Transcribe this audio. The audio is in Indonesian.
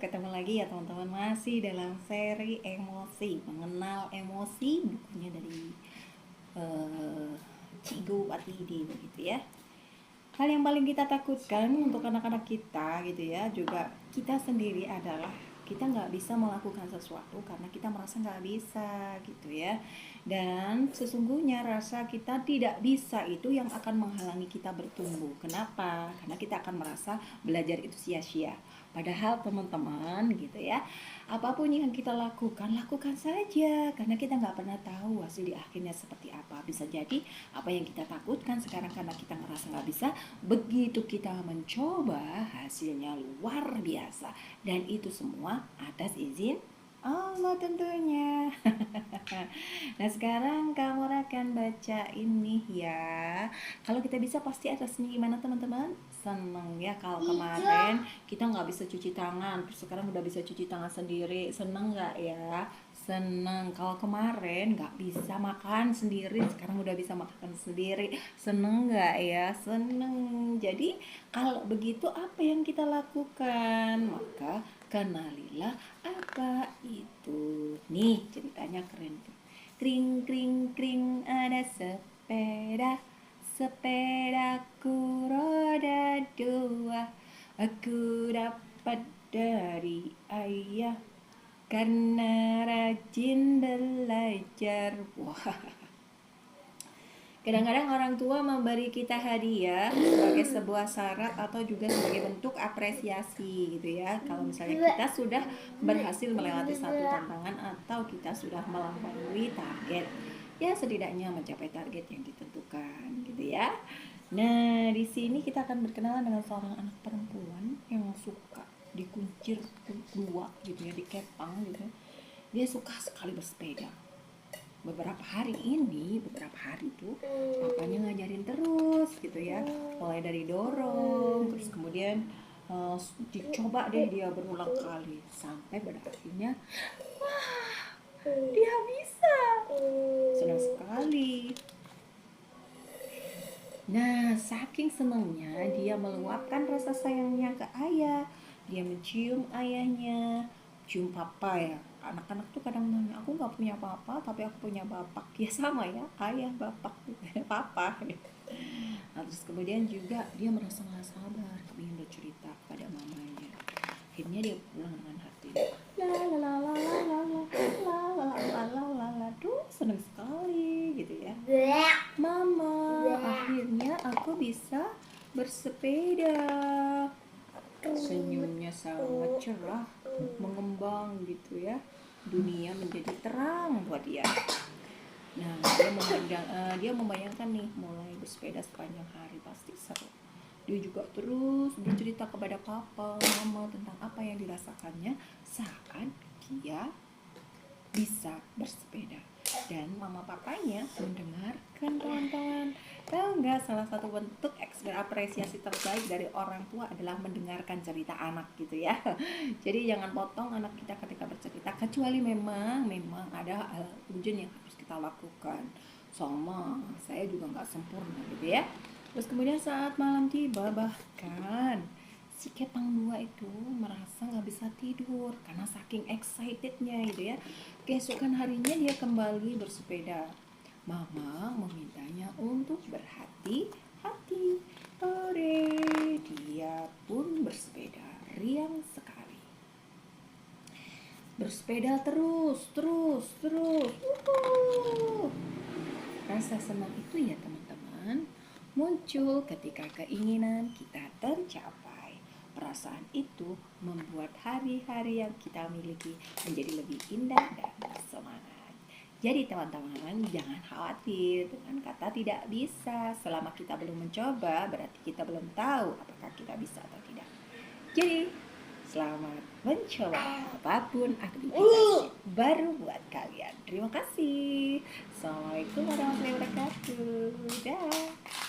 ketemu lagi ya teman-teman, masih dalam seri emosi, mengenal emosi, bukunya dari Cigo Watidi begitu ya. Hal yang paling kita takutkan untuk anak-anak kita gitu ya, juga kita sendiri adalah kita nggak bisa melakukan sesuatu karena kita merasa nggak bisa gitu ya. Dan sesungguhnya rasa kita tidak bisa itu yang akan menghalangi kita bertumbuh. Kenapa? Karena kita akan merasa belajar itu sia-sia. Padahal teman-teman gitu ya, apapun yang kita lakukan, lakukan saja. Karena kita nggak pernah tahu hasil di akhirnya seperti apa. Bisa jadi apa yang kita takutkan sekarang karena kita ngerasa nggak bisa, begitu kita mencoba hasilnya luar biasa. Dan itu semua atas izin Allah tentunya. Nah sekarang kamu akan baca ini ya. Kalau kita bisa pasti atasnya gimana teman-teman? Seneng ya. Kalau kemarin kita nggak bisa cuci tangan, terus sekarang udah bisa cuci tangan sendiri. Seneng nggak ya? Seneng. Kalau kemarin nggak bisa makan sendiri, sekarang udah bisa makan sendiri. Seneng nggak ya? Seneng. Jadi kalau begitu apa yang kita lakukan? Maka kenalilah apa itu. Nih ceritanya keren. Kring kring kring ada sepeda, sepedaku roda dua, aku dapat dari ayah karena rajin belajar. Wah. Kadang-kadang orang tua memberi kita hadiah sebagai sebuah syarat atau juga sebagai bentuk apresiasi gitu ya. Kalau misalnya kita sudah berhasil melewati satu tantangan atau kita sudah melampaui target, ya setidaknya mencapai target yang ditentukan gitu ya. Nah, di sini kita akan berkenalan dengan seorang anak perempuan yang suka dikuncir dua gitu ya, dikepang gitu. Dia suka sekali bersepeda. Beberapa hari tuh papanya ngajarin terus gitu ya, mulai dari dorong terus kemudian dicoba deh dia berulang kali sampai pada akhirnya dia bisa. Senang sekali. Nah, saking senangnya dia meluapkan rasa sayangnya ke ayah. Dia mencium ayahnya, cium papa ya. Anak-anak tuh kadang nanya, aku nggak punya papa, tapi aku punya bapak. Ya sama ya, ayah, bapak, papa. Nah, terus kemudian juga dia merasa nggak sabar, ingin bercerita kepada mamanya. Akhirnya dia pulang dengan hati. La la la la la la la la la la la la. Duh, senang sekali gitu ya. Mama, akhirnya aku bisa bersepeda. Senyumnya sangat cerah, mengembang gitu ya. Dunia menjadi terang buat dia. Nah, dia membayangkan nih mulai bersepeda sepanjang hari pasti seru. Dia juga terus bercerita kepada papa, mama tentang apa yang dirasakannya saat dia bisa bersepeda. Dan mama papanya mendengarkan kawan-kawan. Tahu nggak, salah satu bentuk apresiasi terbaik dari orang tua adalah mendengarkan cerita anak gitu ya. Jadi jangan potong anak kita ketika bercerita, kecuali memang ada hal urgent yang harus kita lakukan. Sama saya juga nggak sempurna gitu ya. Terus kemudian saat malam tiba, bahkan si kepang dua itu merasa nggak bisa tidur karena saking excitednya gitu ya. Keesokan harinya dia kembali bersepeda. Mama memintanya untuk berhati-hati. Ore, dia pun bersepeda riang sekali. Bersepeda terus. Rasa senang itu ya teman-teman muncul ketika keinginan kita tercapai. Perasaan itu membuat hari-hari yang kita miliki menjadi lebih indah dan bersemangat. Jadi teman-teman jangan khawatir dengan kata tidak bisa. Selama kita belum mencoba berarti kita belum tahu apakah kita bisa atau tidak. Jadi selamat mencoba apapun aktivitas baru buat kalian. Terima kasih. Assalamualaikum warahmatullahi wabarakatuh. Dah.